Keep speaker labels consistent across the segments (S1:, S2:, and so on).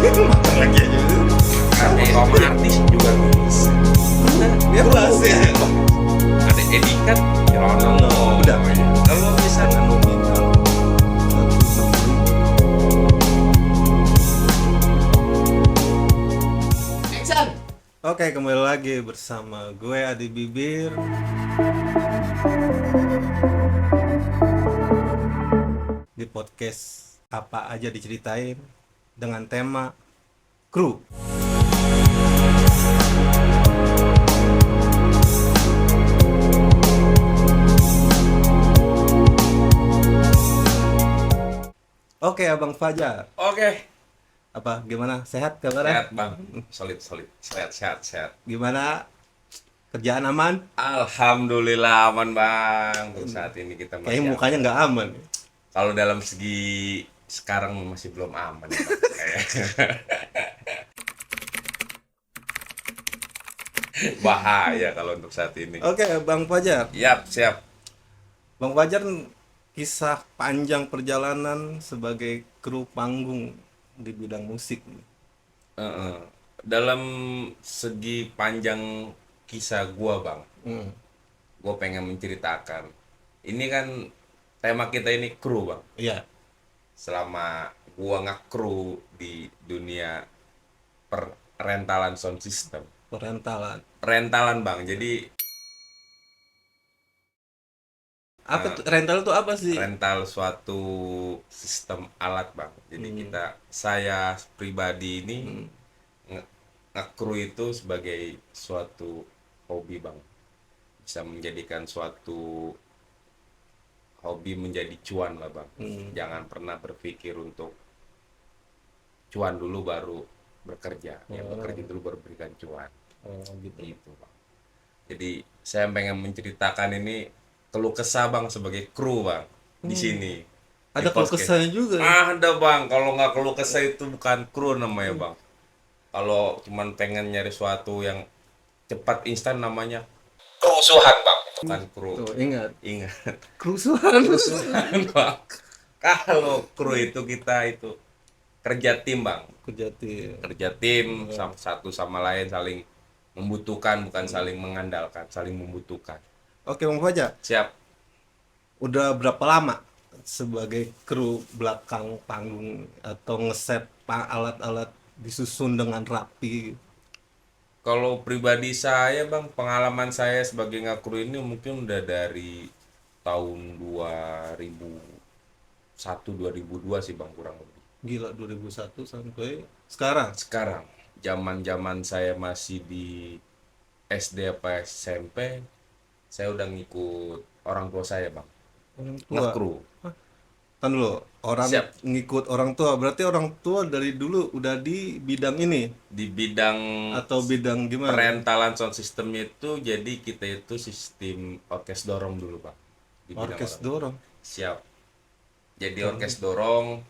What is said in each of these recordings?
S1: Makan lagi aja.
S2: Sama artis juga bisa.
S1: Bebas ya.
S2: Ada edikan Rono.
S1: Udah.
S2: Kalau misalnya
S1: Nominal 160.
S2: action.
S1: Oke, kembali lagi bersama gue Adi Bibir. Di podcast apa aja diceritain dengan tema kru. Oke, Abang Fajar.
S2: Oke.
S1: Apa gimana? Sehat kabarnya?
S2: Sehat bang. Solid. Sehat.
S1: Gimana? Kerjaan aman?
S2: Alhamdulillah aman bang. Untuk saat ini kita masih
S1: Kayaknya
S2: aman.
S1: mukanya nggak aman.
S2: Kalau dalam segi sekarang masih belum aman ya, Bang. Bahaya kalau untuk saat ini.
S1: Oke, Bang Fajar.
S2: Yap, siap.
S1: Bang Fajar, kisah panjang perjalanan sebagai kru panggung di bidang musik.
S2: Heeh. Dalam segi panjang kisah gua bang,
S1: Hmm.
S2: gua pengen menceritakan. Ini kan tema kita ini kru bang.
S1: Iya.
S2: Selama gua nge-kru di dunia perrentalan sound system.
S1: Perentalan.
S2: Rentalan bang, jadi
S1: Apa tuh, rental itu apa sih?
S2: rental suatu sistem alat bang. Jadi saya pribadi ini nge-kru itu sebagai suatu hobi bang. Bisa menjadikan suatu hobi menjadi cuan lah bang. Jangan pernah berpikir untuk cuan dulu baru bekerja. Ya bekerja dulu baru berikan cuan.
S1: Oh, gitu.
S2: Gitu bang. Jadi saya pengen menceritakan ini keluh kesah bang sebagai kru bang di sini.
S1: Ada
S2: Di
S1: keluh
S2: podcast.
S1: kesahnya juga.
S2: Ada bang. Kalau nggak keluh kesah itu bukan kru namanya bang. Kalau cuman pengen nyari suatu yang cepat instan namanya kerusuhan bang. Bukan kru.
S1: Tuh, ingat.
S2: Ingat.
S1: Kerusuhan.
S2: Kerusuhan bang. Kalau kru itu kita itu kerja tim bang. Kerja tim satu sama lain saling membutuhkan bukan saling mengandalkan, saling membutuhkan.
S1: Oke, Bang Fajar.
S2: Siap.
S1: Udah berapa lama sebagai kru belakang panggung atau ngeset alat-alat disusun dengan rapi?
S2: Kalau pribadi saya bang, pengalaman saya sebagai ngakru ini mungkin udah dari tahun 2001 2002 sih bang kurang lebih.
S1: Gila, 2001 sampai sekarang.
S2: Sekarang zaman saya masih di SD apa SMP, saya udah ngikut orang tua saya bang.
S1: Orang tua.
S2: Ngakru.
S1: Kan dulu, orang
S2: Siap.
S1: ngikut orang tua. Berarti orang tua dari dulu udah di bidang ini
S2: Di bidang
S1: atau bidang gimana?
S2: perentalan sound system itu, jadi kita itu sistem orkes dorong dulu bang. Di bidang
S1: Orkes
S2: orang.
S1: dorong.
S2: Siap. Jadi orkes dorong,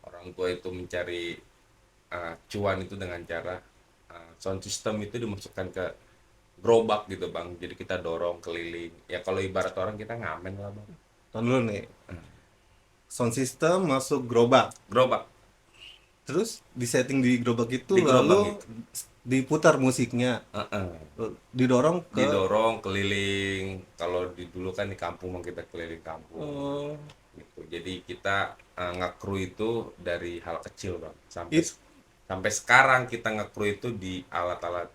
S2: orang tua itu mencari cuan itu dengan cara sound system itu dimasukkan ke gerobak gitu bang. Jadi kita dorong keliling. Ya kalau ibarat orang kita ngamen lah bang.
S1: Kan dulu nih. Sound system masuk gerobak.
S2: Gerobak.
S1: Terus disetting di gerobak itu
S2: Di gerobak
S1: lalu
S2: itu.
S1: diputar musiknya. Didorong ke
S2: Didorong keliling. Kalau dulu kan di kampung bang, kita keliling kampung.
S1: Oh,
S2: Gitu. Jadi kita nge-kru itu dari hal kecil bang sampai sekarang kita nge-kru itu di alat-alat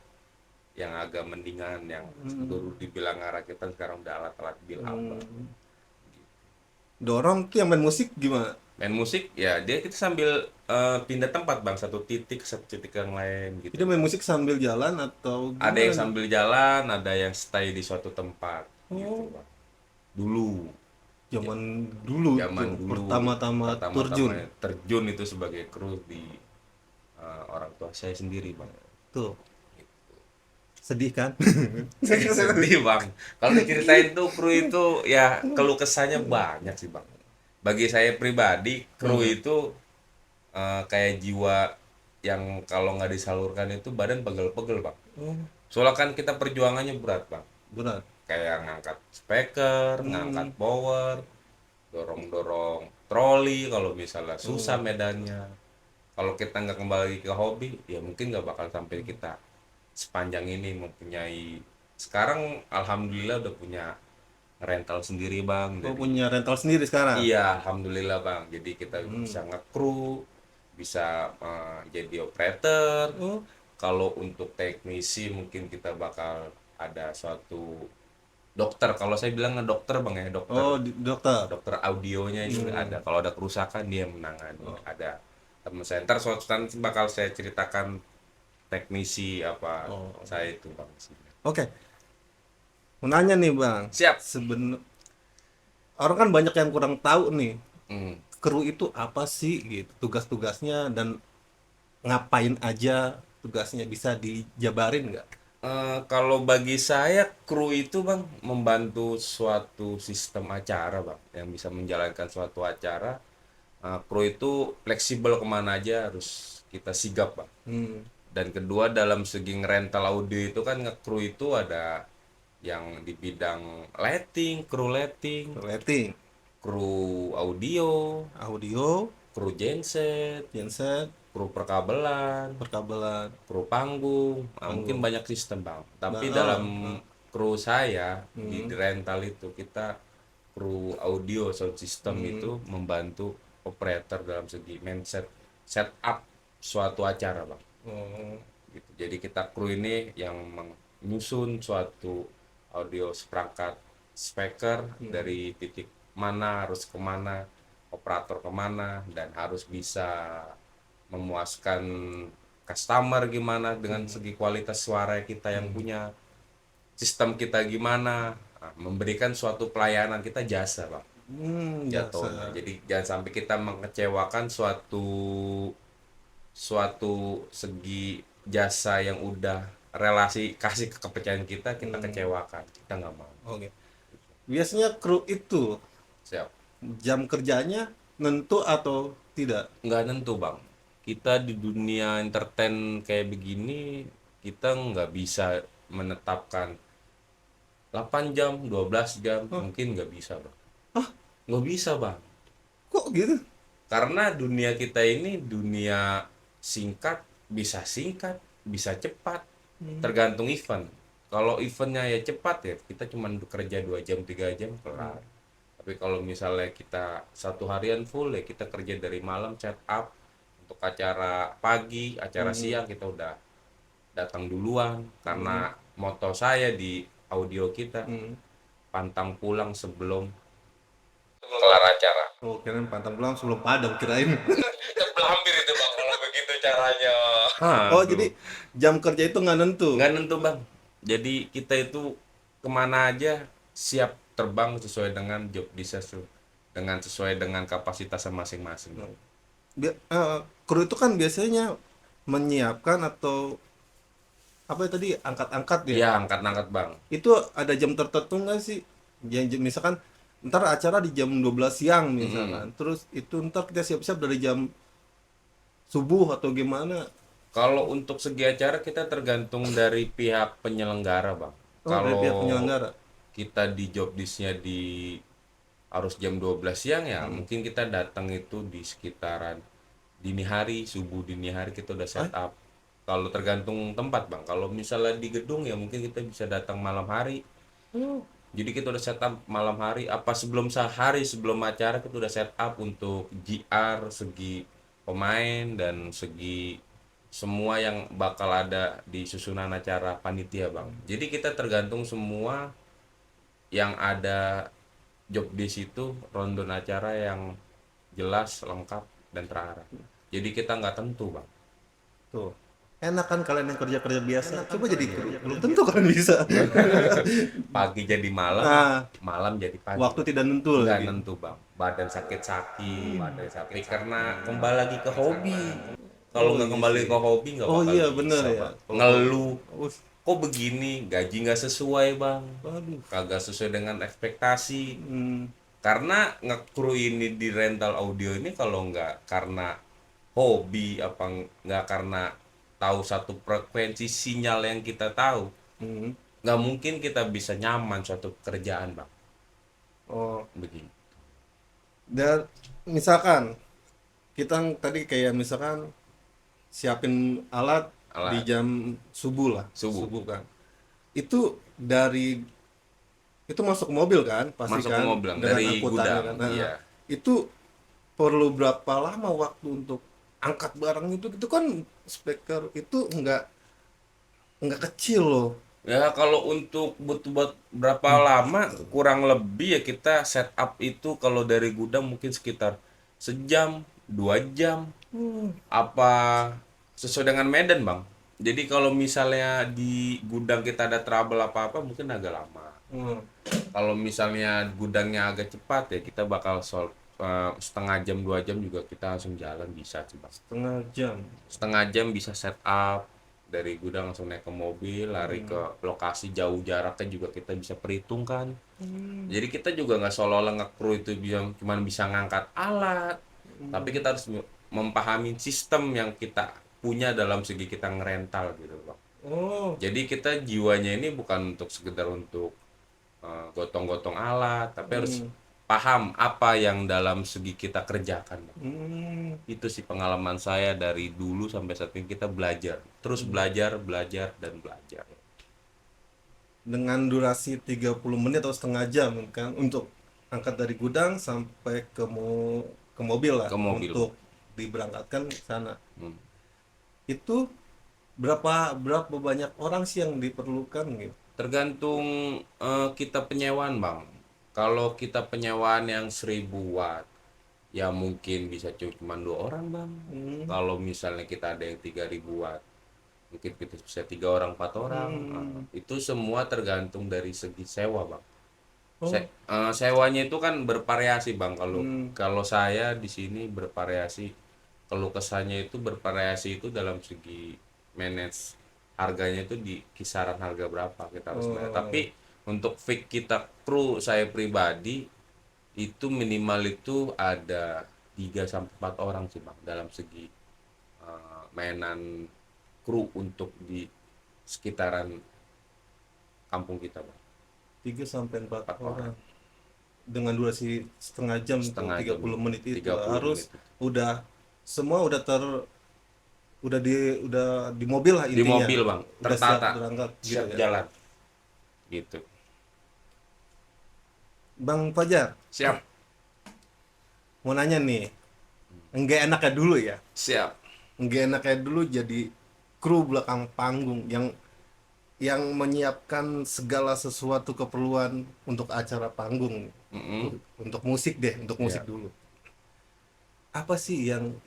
S2: yang agak mendingan yang dulu dibilang rakitan sekarang udah alat-alat build up bang.
S1: dorong tuh yang main musik gimana?
S2: Main musik ya dia kita sambil pindah tempat bang, satu titik ke satu titik yang lain gitu.
S1: Jadi main musik sambil jalan atau
S2: Ada yang
S1: gimana?
S2: sambil jalan, ada yang stay di suatu tempat gitu bang. Dulu
S1: Zaman dulu
S2: zaman
S1: tuh,
S2: dulu
S1: pertama-tama terjun.
S2: terjun itu sebagai kru di orang tua saya sendiri bang.
S1: Tuh. Sedih kan?
S2: Sedih bang. Kalau diceritain tuh kru itu ya keluh kesahnya banyak sih bang. Bagi saya pribadi kru itu kayak jiwa yang kalau nggak disalurkan itu badan pegel-pegel bang. Soalnya kan kita perjuangannya berat bang.
S1: Berat.
S2: Kayak ngangkat speaker, ngangkat power, dorong-dorong troli kalau misalnya susah medannya. Kalau kita nggak kembali ke hobi, ya mungkin nggak bakal sampai kita sepanjang ini mempunyai. Sekarang alhamdulillah udah punya rental sendiri bang,
S1: Oh,
S2: jadi
S1: punya rental sendiri sekarang.
S2: iya alhamdulillah bang. Jadi kita bisa nge-crew, bisa jadi operator.
S1: Oh,
S2: Kalau untuk teknisi mungkin kita bakal ada suatu dokter. Kalau saya bilang dokter bang ya, dokter
S1: oh, dokter.
S2: dokter audionya ini ada. Kalau ada kerusakan dia menangani. Ada teman saya. Ntar suatu saat nanti bakal saya ceritakan teknisi apa
S1: Oh,
S2: saya itu bang.
S1: oke. Mau nanya nih bang,
S2: Siap.
S1: orang kan banyak yang kurang tahu nih,
S2: Hmm.
S1: kru itu apa sih gitu, tugas-tugasnya dan ngapain aja tugasnya, bisa dijabarin nggak?
S2: Kalau bagi saya kru itu bang membantu suatu sistem acara bang yang bisa menjalankan suatu acara. Kru itu fleksibel kemana aja harus kita sigap bang.
S1: Hmm,
S2: Dan kedua dalam segi rental audio itu kan nge-crew itu ada yang di bidang lighting, kru lighting,
S1: rating,
S2: kru audio,
S1: audio,
S2: kru genset,
S1: genset,
S2: kru perkabelan,
S1: perkabelan,
S2: kru panggung. Nah, mungkin
S1: panggung.
S2: banyak sistem bang. Tapi
S1: Oh,
S2: dalam
S1: oh.
S2: kru saya di
S1: Hmm,
S2: rental itu kita kru audio sound system itu
S1: hmm,
S2: membantu operator dalam segi mindset setup suatu acara bang.
S1: oh,
S2: Gitu. Jadi kita kru ini yang menyusun suatu audio seperangkat speaker dari titik mana harus kemana, operator kemana, dan harus bisa memuaskan customer gimana dengan segi kualitas suara kita yang punya, sistem kita gimana. Nah, memberikan suatu pelayanan kita jasa bang jatuhnya.
S1: jasa.
S2: Jadi jangan sampai kita mengecewakan suatu suatu segi jasa yang udah relasi kasih kepercayaan kita kecewakan, kita nggak mau.
S1: Oke. Biasanya kru itu
S2: Siap.
S1: jam kerjanya nentu atau tidak?
S2: Nggak nentu bang, kita di dunia entertain kayak begini kita nggak bisa menetapkan 8 jam 12 jam, mungkin nggak bisa bang, nggak bisa bang,
S1: Kok gitu?
S2: karena dunia kita ini dunia singkat, bisa cepat, tergantung event. Kalau eventnya ya cepat ya kita cuma bekerja 2 jam 3 jam kelar. Tapi kalau misalnya kita satu harian full ya kita kerja dari malam setup untuk acara pagi, acara siang kita udah datang duluan karena moto saya di audio kita pantang pulang sebelum kelar acara.
S1: Oh, kirain pantang pulang sebelum padam kirain.
S2: Tebel hampir itu bang kalau begitu caranya.
S1: Oh,
S2: Aduh.
S1: jadi jam kerja itu nggak nentu.
S2: Nggak nentu bang. Jadi kita itu kemana aja siap terbang sesuai dengan job desk, dengan sesuai dengan kapasitasnya masing-masing. Bang.
S1: Kru itu kan biasanya menyiapkan atau apa ya tadi, angkat-angkat ya.
S2: Ya angkat-angkat bang.
S1: Itu ada jam tertentu nggak sih? Misalkan ntar acara di jam 12 siang misalkan. Terus itu ntar kita siap-siap dari jam subuh atau gimana?
S2: Kalau untuk segi acara kita tergantung dari pihak penyelenggara bang.
S1: Oh, dari
S2: Kalau
S1: pihak penyelenggara.
S2: kita di job desknya di harus jam 12 siang ya mungkin kita datang itu di sekitaran dini hari, subuh dini hari kita udah set up. Kalau tergantung tempat bang, kalau misalnya di gedung ya mungkin kita bisa datang malam hari.
S1: Oh,
S2: Jadi kita udah set up malam hari, apa sebelum sehari sebelum acara kita udah set up untuk GR segi pemain dan segi semua yang bakal ada di susunan acara panitia bang. Jadi kita tergantung semua yang ada job di situ, rundown acara yang jelas, lengkap dan terarah. Jadi kita nggak tentu bang.
S1: tuh. Enak kan kalian yang kerja-kerja biasa. Coba jadi kru. Belum tentu kalian bisa.
S2: Pagi jadi malam,
S1: Nah,
S2: malam jadi pagi.
S1: waktu tidak nentu
S2: Nggak
S1: lagi.
S2: nentu bang, badan sakit-sakit, tapi karena kembali lagi ke hobi. Kalau
S1: Oh
S2: nggak
S1: iya
S2: kembali
S1: sih.
S2: ke hobi nggak
S1: Oh
S2: bakal
S1: iya bener
S2: bisa
S1: ya.
S2: bang. Ngeluh,
S1: Oh,
S2: kok begini, gaji nggak sesuai bang,
S1: waduh.
S2: kagak sesuai dengan ekspektasi.
S1: Hmm,
S2: Karena ngekru ini di rental audio ini kalau nggak karena hobi apa nggak karena tahu satu frekuensi sinyal yang kita tahu,
S1: hmm.
S2: nggak mungkin kita bisa nyaman suatu pekerjaan bang.
S1: Oh,
S2: Begini.
S1: dan misalkan kita tadi kayak misalkan siapin alat, di
S2: Alat.
S1: jam subuh lah,
S2: Subuh.
S1: kan. Itu dari itu masuk ke mobil kan, pasti
S2: Masuk ke
S1: kan,
S2: mobil
S1: dengan
S2: dari
S1: angkutannya
S2: gudang,
S1: kan. Nah,
S2: iya.
S1: itu perlu berapa lama waktu untuk angkat barang itu? Itu kan speaker itu nggak kecil loh.
S2: Ya kalau untuk butuh berapa lama, kurang lebih ya kita setup itu kalau dari gudang mungkin sekitar sejam, 2 jam, apa sesuai dengan medan bang. Jadi kalau misalnya di gudang kita ada trouble apa-apa mungkin agak lama.
S1: Hmm,
S2: Kalau misalnya gudangnya agak cepat ya kita bakal solve, setengah jam 2 jam juga kita langsung jalan bisa sih bang.
S1: setengah jam.
S2: Setengah jam bisa setup dari gudang langsung naik ke mobil lari ke lokasi, jauh jaraknya juga kita bisa perhitungkan. Jadi kita juga nggak seolah-olah nge-crew itu cuman bisa ngangkat alat, tapi kita harus memahami sistem yang kita punya dalam segi kita ngerental gitu bang.
S1: Oh.
S2: Jadi kita jiwanya ini bukan untuk sekedar untuk gotong-gotong alat, tapi harus paham apa yang dalam segi kita kerjakan bang. Itu sih pengalaman saya dari dulu sampai saat ini kita belajar terus belajar belajar dan belajar.
S1: Dengan durasi 30 menit atau setengah jam kan untuk angkat dari gudang sampai ke mobil lah
S2: Ke mobil.
S1: untuk diberangkatkan ke sana.
S2: Hmm.
S1: Itu berapa berapa banyak orang sih yang diperlukan gitu?
S2: Tergantung kita penyewaan bang. Kalau kita penyewaan yang 1.000 watt ya mungkin bisa cuma 2 orang bang. Kalau misalnya kita ada yang 3.000 watt mungkin kita bisa 3 orang 4 orang. Itu semua tergantung dari segi sewa bang. Sewanya itu kan bervariasi bang. Kalau saya di sini bervariasi, kalau kesannya itu bervariasi itu dalam segi manage harganya itu di kisaran harga berapa kita harus bayar. Tapi untuk fix kita kru saya pribadi itu minimal itu ada 3 sampai 4 orang sih bang dalam segi mainan kru untuk di sekitaran kampung kita bang.
S1: 3 sampai 4
S2: 4
S1: orang
S2: orang.
S1: dengan durasi setengah jam itu
S2: Setengah
S1: 30
S2: jam,
S1: menit itu
S2: 30
S1: harus
S2: menit.
S1: udah semua udah di mobil lah
S2: Di
S1: intinya.
S2: mobil bang,
S1: Udah siap
S2: tertata,
S1: berangkat gitu
S2: siap
S1: ya.
S2: jalan gitu.
S1: Bang Fajar,
S2: Siap.
S1: mau nanya nih, nggak enaknya dulu ya,
S2: Siap.
S1: nggak enaknya dulu jadi kru belakang panggung yang menyiapkan segala sesuatu keperluan untuk acara panggung, untuk musik deh, untuk musik
S2: Iya.
S1: dulu. Apa sih yang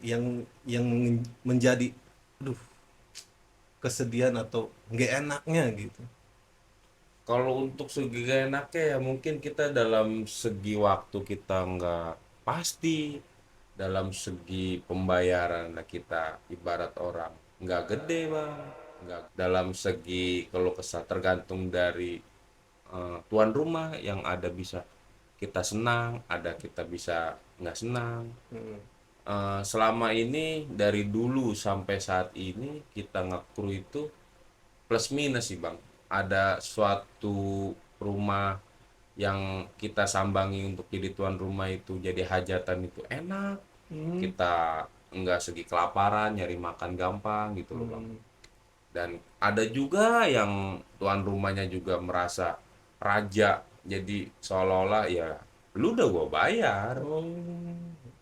S1: menjadi, aduh, kesedihan atau nggak enaknya gitu?
S2: Kalau untuk segi gak enaknya ya mungkin kita dalam segi waktu kita nggak pasti, dalam segi pembayaran lah kita ibarat orang nggak gede bang, nggak dalam segi kalau kesal tergantung dari tuan rumah yang ada bisa kita senang, ada kita bisa nggak senang. Selama ini dari dulu sampai saat ini kita ngekru itu plus minus sih bang. Ada suatu rumah yang kita sambangi untuk jadi tuan rumah itu jadi hajatan itu enak, kita nggak segi kelaparan, nyari makan gampang gitu loh bang. Dan ada juga yang tuan rumahnya juga merasa raja, jadi seolah-olah ya lu udah gua bayar,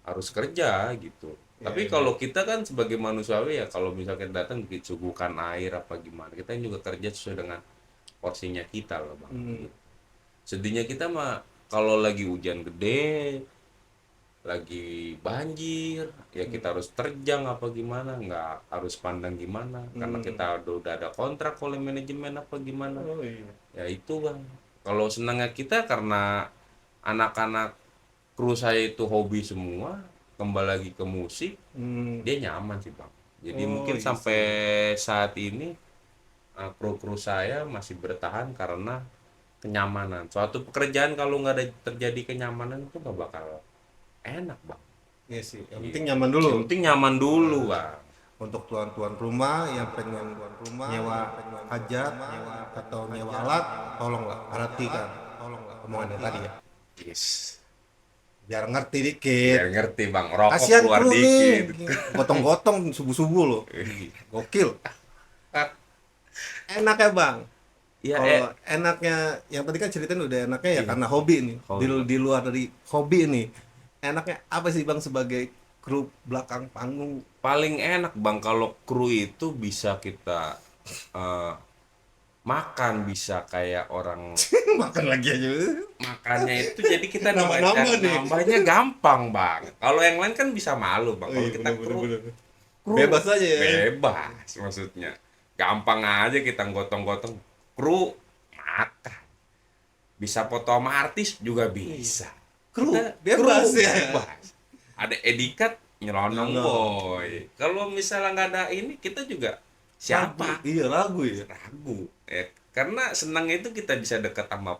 S2: harus kerja gitu. Tapi kalau kita kan sebagai manusiawi ya kalau misalkan datang disuguhkan air apa gimana, kita juga kerja sesuai dengan porsinya kita loh bang. Sedihnya kita mah kalau lagi hujan gede, lagi banjir, ya kita harus terjang apa gimana, nggak harus pandang gimana, karena kita udah ada kontrak oleh manajemen apa gimana.
S1: Oh iya.
S2: Ya itu bang. Kalau senangnya kita karena anak-anak kru saya itu hobi semua, kembali lagi ke musik, dia nyaman sih bang. Jadi mungkin
S1: iya
S2: sampai saat ini kru-kru saya masih bertahan karena kenyamanan. Suatu pekerjaan kalau nggak ada terjadi kenyamanan itu nggak bakal enak bang.
S1: Iya sih, yang penting nyaman dulu.
S2: Yang penting nyaman dulu bang.
S1: Untuk tuan-tuan rumah yang pengen nyewa hajat atau nyewa alat, tolonglah perhatikan omongannya tadi ya.
S2: Yes.
S1: biar ngerti dikit.
S2: Biar ngerti bang, rokok
S1: Kasihan
S2: keluar
S1: kru nih,
S2: dikit.
S1: gotong-gotong subuh-subuh loh. Gokil. Enak ya bang.
S2: Iya,
S1: Kalau enaknya, yang tadi kan ceritain udah enaknya ya
S2: iya.
S1: karena hobi nih.
S2: Hobi, Bang.
S1: Di luar dari hobi nih, enaknya apa sih bang sebagai kru belakang panggung?
S2: Paling enak bang kalau kru itu bisa kita eh, makan, bisa kayak orang
S1: Makan lagi aja.
S2: makannya itu, jadi kita
S1: Nambah-nambah nih.
S2: nambahnya gampang bang. Kalau yang lain kan bisa malu bang.
S1: Oh
S2: Kalau
S1: iya
S2: kita
S1: bener bener bener.
S2: kru
S1: Bebas aja ya.
S2: bebas maksudnya. Gampang aja kita gotong-gotong. Kru makan. Bisa foto sama artis juga bisa.
S1: Kru
S2: Kita
S1: bebas
S2: kru
S1: ya.
S2: bebas. Ada edikat nyelonong
S1: Nyelonong.
S2: boy. Kalau misalnya nggak ada ini, kita juga siapa?
S1: Ragu. Iya ragu ya.
S2: Ragu. Karena senang itu kita bisa dekat sama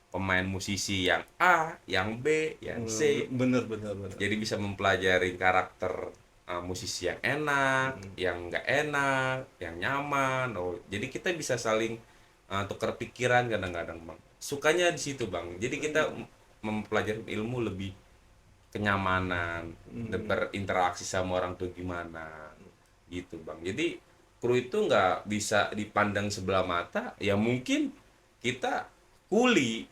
S2: pemain musisi yang A, yang B, yang C.
S1: Bener bener bener.
S2: Jadi bisa mempelajari karakter musisi yang enak, yang nggak enak, yang nyaman. Oh, jadi kita bisa saling tukar pikiran kadang-kadang bang. Sukanya di situ bang. Jadi kita mempelajari ilmu lebih kenyamanan, berinteraksi sama orang tuh gimana, gitu bang. Jadi kru itu nggak bisa dipandang sebelah mata. Ya mungkin kita kuli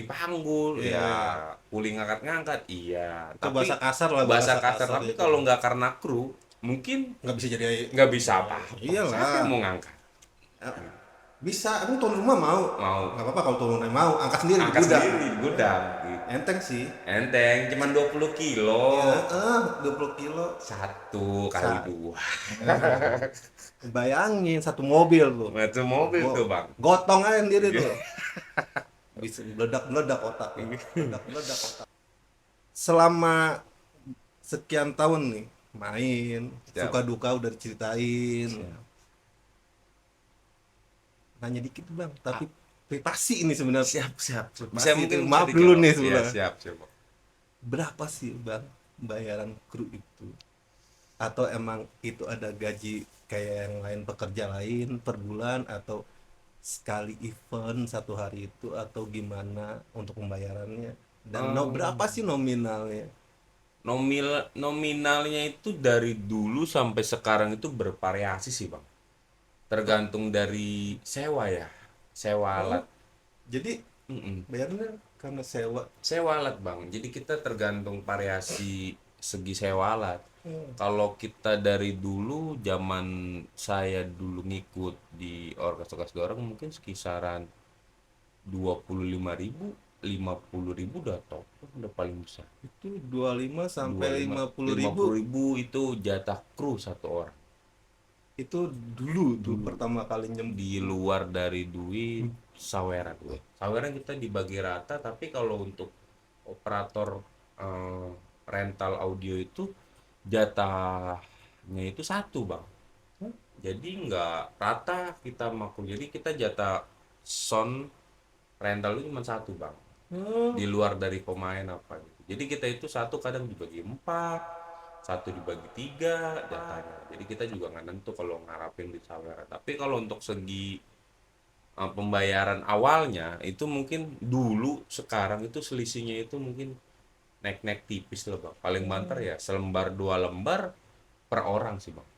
S2: panggul,
S1: Iya,
S2: ya
S1: iya.
S2: kuli ngangkat-ngangkat, iya.
S1: Itu bahasa kasar lah,
S2: bahasa
S1: bahasa
S2: kasar.
S1: kasar
S2: Tapi
S1: itu.
S2: kalau nggak karena kru, mungkin
S1: Nggak bisa jadi.
S2: nggak bisa apa-apa.
S1: Iyalah.
S2: Siapa yang mau ngangkat?
S1: Bisa, aku tuan rumah mau.
S2: Mau.
S1: Nggak apa-apa kalau tuan rumah mau, angkat sendiri di
S2: Angkat
S1: gudang.
S2: sendiri di gudang. Gitu.
S1: Enteng sih.
S2: Enteng, cuman 20 kilo.
S1: Ya, 20 kilo.
S2: Satu kali dua.
S1: Bayangin satu mobil tuh.
S2: Macam mobil tuh bang.
S1: Gotong aja sendiri tuh. Bisa meledak-meledak otak. Meledak-meledak otak. Selama sekian tahun nih main,
S2: Siap.
S1: suka duka udah diceritain. Nanya dikit bang, tapi privasi ini sebenarnya.
S2: Siap.
S1: Bisa mungkin maaf
S2: bisa
S1: dulu
S2: dijawab.
S1: nih
S2: Iya,
S1: sebenarnya.
S2: siap.
S1: Berapa sih bang bayaran kru itu? Atau emang itu ada gaji kayak yang lain, pekerja lain per bulan, atau sekali event satu hari itu, atau gimana untuk pembayarannya? Dan berapa sih nominalnya?
S2: Nominalnya itu dari dulu sampai sekarang itu bervariasi sih bang. Tergantung dari sewa ya. Sewa alat.
S1: Jadi
S2: Mm-mm.
S1: bayarnya karena sewa.
S2: Sewa alat bang. Jadi kita tergantung variasi segi sewa alat. Kalau kita dari dulu, zaman saya dulu ngikut di orkes dorong, mungkin sekisaran 25.000, 50.000 udah top, udah paling besar.
S1: Itu 25 sampai 50 ribu.
S2: 50.000 itu jatah kru satu orang.
S1: Itu dulu tuh pertama kali
S2: Di luar dari duit saweran. Saweran kita dibagi rata, tapi kalau untuk operator eh, rental audio itu jatahnya itu satu bang. Jadi nggak rata kita makul. Jadi kita jatah sound rental itu cuma satu bang. Di luar dari pemain apa gitu. Jadi kita itu satu kadang dibagi empat, satu dibagi tiga jatahnya. Jadi kita juga nggak nentu kalau ngarapin di saweran. Tapi kalau untuk segi pembayaran awalnya itu mungkin dulu, sekarang itu selisihnya itu mungkin naik-naik tipis lah bang. Paling banter ya selembar 2 lembar per orang sih bang.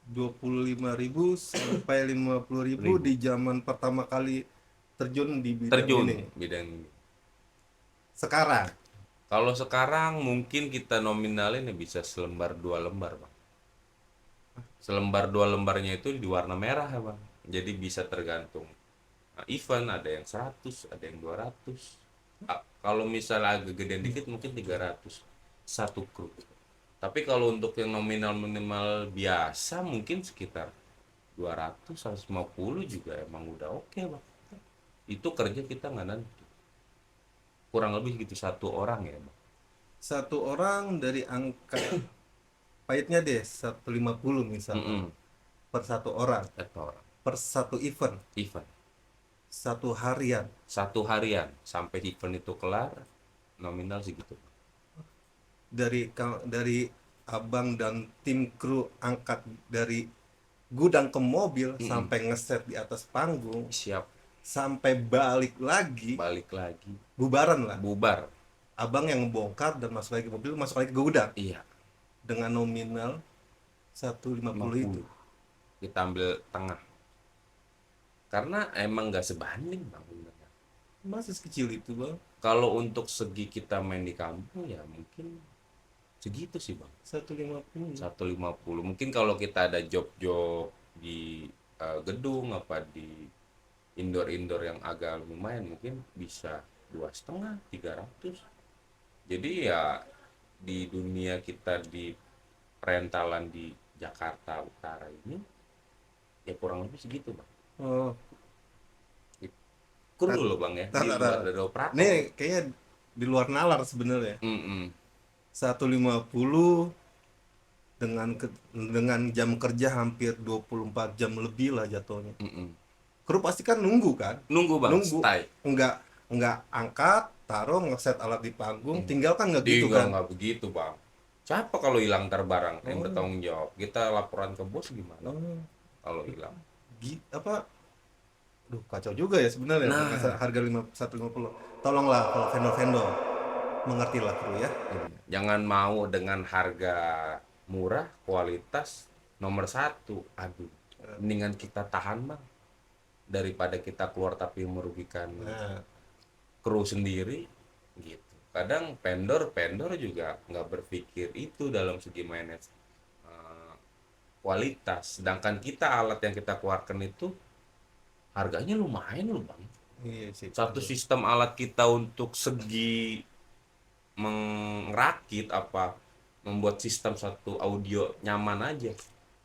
S1: 25.000 sampai 50.000 di zaman pertama kali terjun di bidang
S2: Terjun
S1: ini.
S2: bidang ini.
S1: Sekarang
S2: Kalau sekarang mungkin kita nominalin ya bisa selembar 2 lembar bang. Selembar 2 lembarnya itu di warna merah ya bang. Jadi bisa tergantung event, ada yang 100, ada yang 200. Kalau misalnya agak gedean dikit mungkin 300 satu kru. Tapi kalau untuk yang nominal minimal biasa mungkin sekitar 200, 150 juga emang udah oke bang. Itu kerja kita nggak nanti. Kurang lebih gitu satu orang ya bang.
S1: satu orang dari angka pahitnya deh 150 misalnya
S2: Mm-mm.
S1: per satu orang,
S2: Satu orang.
S1: per satu event,
S2: Event.
S1: satu harian.
S2: Satu harian sampai event itu kelar nominal segitu.
S1: Dari abang dan tim kru angkat dari gudang ke mobil sampai ngeset di atas panggung
S2: Siap
S1: sampai balik lagi
S2: balik lagi
S1: bubaran lah.
S2: bubar.
S1: abang yang bongkar dan masuk lagi ke mobil, masuk lagi ke gudang
S2: Iya,
S1: dengan nominal 150 itu.
S2: 50. Kita ambil tengah. Karena emang nggak sebanding bang benernya.
S1: Masih sekecil itu bang,
S2: Kalau untuk segi kita main di kampung ya mungkin segitu sih bang.
S1: 150.
S2: 150. Mungkin kalau kita ada job-job di gedung apa di indoor-indoor yang agak lumayan mungkin bisa 2,5 300. Jadi ya di dunia kita di rentalan di Jakarta Utara ini ya kurang lebih segitu bang.
S1: Oh,
S2: Kru
S1: tar,
S2: loh bang ya
S1: tar,
S2: di
S1: tar,
S2: luar
S1: tar.
S2: dari operator.
S1: Nih kayaknya di luar nalar sebenarnya.
S2: Mm-mm.
S1: 150 dengan jam kerja hampir 24 jam lebih lah jatuhnya.
S2: Mm-mm.
S1: Kru pasti kan nunggu kan?
S2: Nunggu bang
S1: Nunggu.
S2: stay.
S1: Enggak angkat, taruh, ngeset alat di panggung, tinggal kan nggak gitu
S2: Tinggal
S1: kan?
S2: nggak begitu bang. Siapa kalau hilang barang yang
S1: Oh,
S2: bertanggung jawab? Kita laporan ke bos gimana
S1: oh,
S2: kalau hilang?
S1: apa? Duh, kacau juga ya sebenarnya pakai
S2: Nah,
S1: harga 150. Tolonglah kalau vendor-vendor mengertilah kru ya.
S2: jangan mau dengan harga murah, kualitas nomor satu. Aduh, mendingan kita tahan bang daripada kita keluar tapi merugikan
S1: Nah,
S2: kru sendiri gitu. Kadang vendor juga nggak berpikir itu dalam segi manage kualitas. Sedangkan kita alat yang kita keluarkan itu harganya lumayan loh bang.
S1: iya sih.
S2: Satu sistem alat kita untuk segi merakit apa membuat sistem satu audio nyaman aja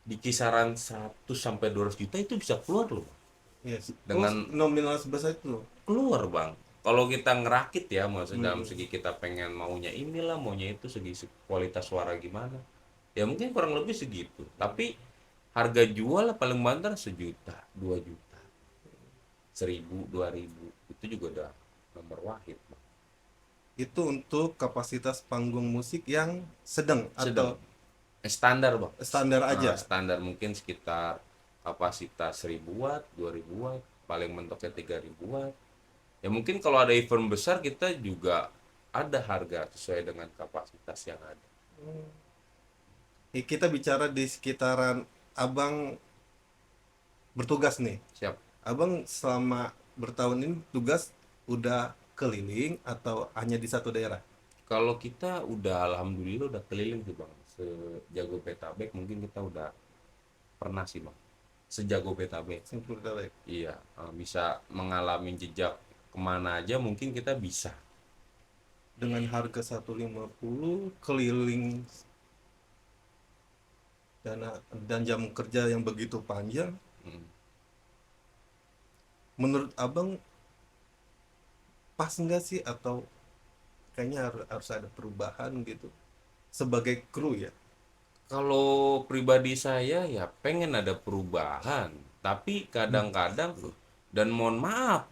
S2: di kisaran 100 sampai 200 juta itu bisa keluar loh Bang.
S1: Iya sih. Oh,
S2: Dengan
S1: nominal sebesar itu loh.
S2: keluar bang kalau kita ngerakit ya maksudnya dalam
S1: Hmm.
S2: segi kita pengen maunya inilah maunya itu segi kualitas suara gimana ya mungkin kurang lebih segitu tapi harga jual paling banter 1 juta 2 juta 1.000 2.000 itu juga udah nomor wahid Bang.
S1: Itu untuk kapasitas panggung musik yang sedang atau
S2: Sedang standar bang.
S1: standar aja.
S2: Standar mungkin sekitar kapasitas 1.000 watt 2.000 watt paling mentoknya 3.000 watt ya mungkin kalau ada event besar kita juga ada harga sesuai dengan kapasitas yang ada.
S1: Kita bicara di sekitaran abang bertugas nih.
S2: Siap.
S1: Abang selama bertahun ini tugas udah keliling atau hanya di satu daerah?
S2: Kalau kita udah alhamdulillah udah keliling sih bang sejago Petabek mungkin kita udah pernah sih bang sejago Petabek.
S1: Simpul Daerah.
S2: Iya bisa mengalami jejak kemana aja mungkin kita bisa.
S1: Dengan harga 150 keliling dan jam kerja yang begitu panjang,
S2: Hmm.
S1: menurut abang pas nggak sih atau kayaknya harus ada perubahan gitu sebagai kru ya?
S2: Kalau pribadi saya ya pengen ada perubahan, tapi kadang-kadang dan mohon maaf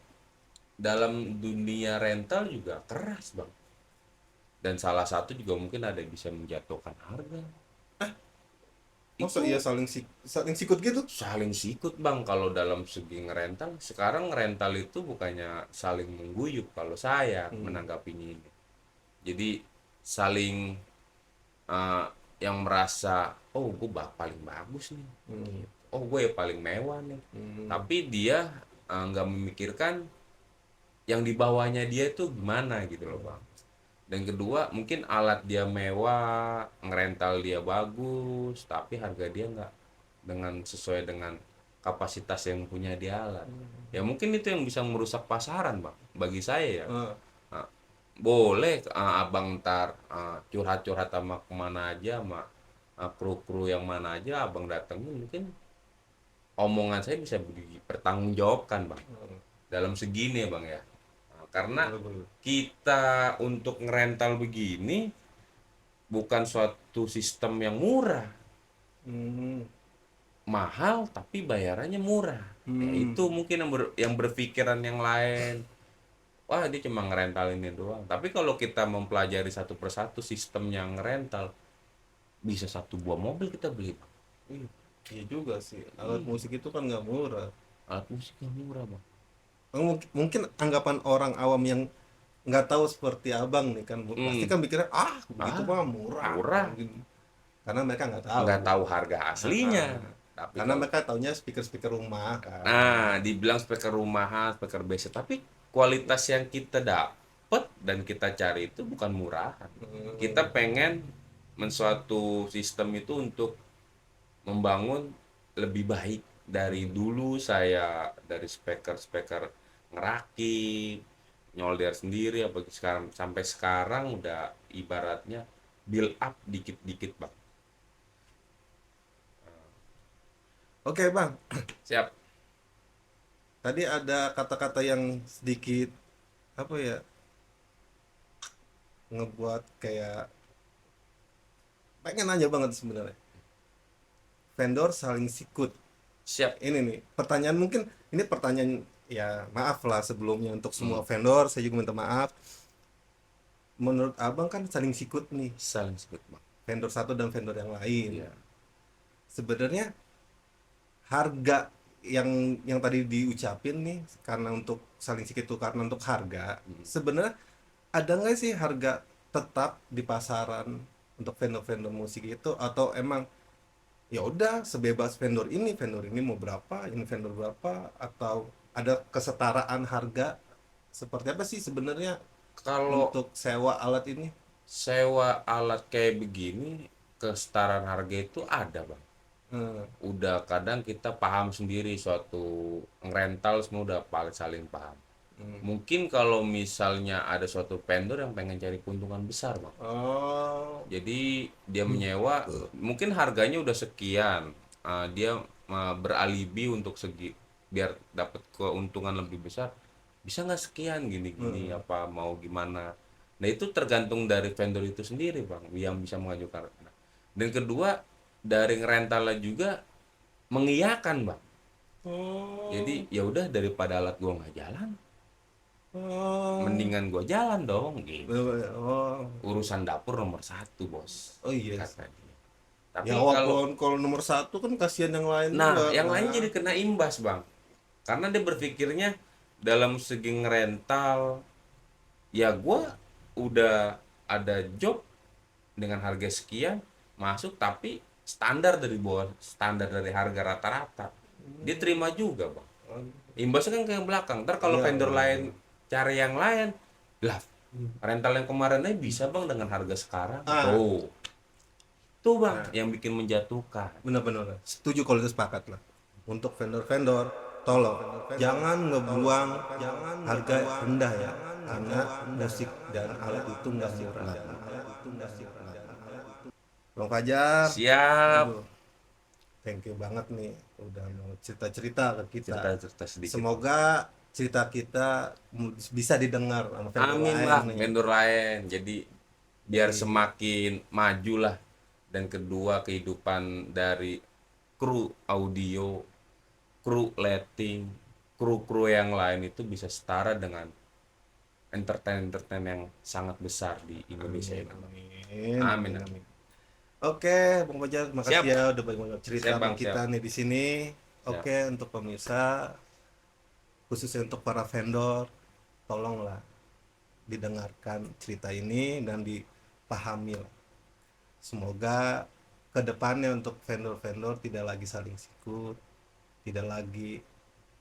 S2: dalam dunia rental juga keras bang. Dan salah satu juga mungkin ada yang bisa menjatuhkan harga.
S1: Masa
S2: Itu
S1: iya saling sikut gitu?
S2: saling sikut bang kalau dalam segi ngerental. Sekarang ngerental itu bukannya saling mengguyup kalau saya menanggapinya ini. Jadi saling eh, yang merasa oh gue paling bagus nih. Oh gue ya paling mewah nih tapi dia nggak memikirkan yang di bawahnya dia itu gimana gitu loh bang dan kedua mungkin alat dia mewah ngerental dia bagus tapi harga dia nggak dengan sesuai dengan kapasitas yang punya dia alat ya mungkin itu yang bisa merusak pasaran bang bagi saya ya.
S1: Eh,
S2: Nah, boleh abang ntar curhat-curhat sama kemana aja sama kru-kru yang mana aja abang datengin mungkin omongan saya bisa dipertanggungjawabkan bang dalam segini ya bang ya. Nah, karena
S1: boleh.
S2: kita untuk ngerental begini bukan suatu sistem yang murah
S1: Hmm.
S2: mahal tapi bayarannya murah ya itu mungkin yang berpikiran yang lain wah dia cuma ngerental ini doang tapi kalau kita mempelajari satu persatu sistem yang ngerental bisa satu buah mobil kita beli bang.
S1: Ih, iya juga sih. Alat musik itu kan nggak murah.
S2: Alat musik yang murah bang.
S1: Mungkin anggapan orang awam yang nggak tahu seperti abang nih kan, pasti kan mikirnya begitu mah murah,
S2: murah.
S1: gitu. Karena mereka nggak tahu.
S2: Nggak tahu harga aslinya.
S1: Ah,
S2: Tapi
S1: karena
S2: kalau,
S1: mereka taunya speaker-speaker rumah kan.
S2: nah, dibilang speaker rumahan, speaker basic, tapi kualitas yang kita dapat dan kita cari itu bukan murahan. Kita pengen mensuatu sistem itu untuk membangun lebih baik dari dulu. Saya dari speaker ngerakit, nyolder sendiri, apa sekarang sampai sekarang udah ibaratnya build up dikit-dikit, Bang.
S1: Oke bang,
S2: Siap.
S1: tadi ada kata-kata yang sedikit apa ya, ngebuat kayak pengen nanya banget sebenarnya. Vendor saling sikut.
S2: Siap.
S1: Ini nih pertanyaan, mungkin ini pertanyaan ya, maaf lah sebelumnya untuk semua
S2: Hmm.
S1: vendor, saya juga minta maaf. Menurut abang kan saling sikut nih,
S2: Saling sebut, Bang.
S1: vendor satu dan vendor yang lain.
S2: Iya.
S1: Sebenarnya harga yang tadi diucapin nih, karena untuk saling sikut itu karena untuk harga. Sebenarnya ada nggak sih harga tetap di pasaran untuk vendor-vendor musik itu, atau emang ya udah sebebas vendor ini mau berapa, ini vendor berapa, atau ada kesetaraan harga? Seperti apa sih sebenarnya
S2: Kalau
S1: untuk sewa alat ini?
S2: sewa alat kayak begini, kesetaraan harga itu ada, Bang.
S1: Hmm.
S2: Udah kadang kita paham sendiri, suatu ngerental semua udah paling saling paham. Mungkin kalau misalnya ada suatu vendor yang pengen cari keuntungan besar, Bang.
S1: Oh.
S2: Jadi dia menyewa, mungkin harganya udah sekian. Dia beralibi untuk segi biar dapat keuntungan lebih besar. Bisa nggak sekian gini-gini, apa mau gimana? Nah, itu tergantung dari vendor itu sendiri, Bang, yang bisa mengajukan. Dan kedua, dari rentalnya juga mengiyakan, Bang.
S1: Oh.
S2: Jadi ya udah, daripada alat gua nggak jalan,
S1: Oh.
S2: mendingan gua jalan dong gitu.
S1: Oh.
S2: Urusan dapur nomor satu, Bos,
S1: Oh iya.
S2: kata dia. Tapi
S1: Ya
S2: kalau,
S1: walaupun kalau nomor satu kan kasihan yang lain
S2: nah,
S1: juga
S2: yang lain
S1: kan.
S2: jadi kena imbas, Bang. Karena dia berpikirnya dalam segi ngerental, ya gua udah ada job dengan harga sekian masuk, tapi standar dari bawah standar dari harga rata-rata. Dia terima juga, Bang. Imbasnya kan ke belakang. Ntar kalau
S1: Iya,
S2: vendor
S1: iya.
S2: lain cari yang lain, lah, rental yang kemarin aja bisa, Bang, dengan harga sekarang. Tuh, Bang, yang bikin menjatuhkan.
S1: Benar-benar setuju kalau itu, sepakat lah. Untuk vendor-vendor, tolong jangan ngebuang harga rendah ya, karena musik dan alat itu nggak murah. Bang Fajar,
S2: Siap.
S1: aduh, thank you banget nih udah mau cerita-cerita ke kita.
S2: Cerita-cerita sedikit.
S1: Semoga cerita kita bisa didengar sama vendor
S2: Amin
S1: lain
S2: lah,
S1: nih.
S2: vendor lain. Jadi biar semakin maju lah. Dan kedua, kehidupan dari kru audio, kru lighting, kru-kru yang lain itu bisa setara dengan entertain yang sangat besar di Indonesia ini.
S1: Amin,
S2: Amin.
S1: amin, amin. Oke, Bang Fajar, makasih
S2: Siap.
S1: ya udah banyak cerita
S2: Siap,
S1: sama
S2: Bang,
S1: kita
S2: siap.
S1: nih di sini.
S2: Siap.
S1: Oke, untuk pemirsa, khususnya untuk para vendor, tolonglah didengarkan cerita ini dan dipahami lah. Semoga kedepannya untuk vendor-vendor tidak lagi saling sikut, tidak lagi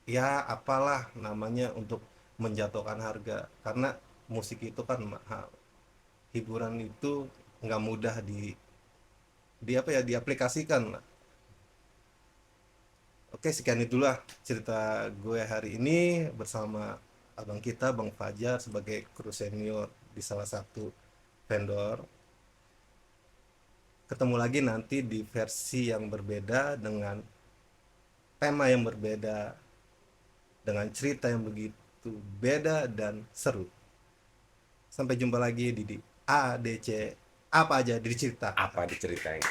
S1: ya apalah namanya untuk menjatuhkan harga, karena musik itu kan mahal, hiburan itu nggak mudah di apa ya, diaplikasikan lah. Oke, sekian itulah cerita gue hari ini bersama abang kita, Bang Fajar, sebagai kru senior di salah satu vendor. Ketemu lagi nanti di versi yang berbeda, dengan tema yang berbeda, dengan cerita yang begitu beda dan seru. Sampai jumpa lagi di ADC, apa aja diceritakan.
S2: Apa diceritain?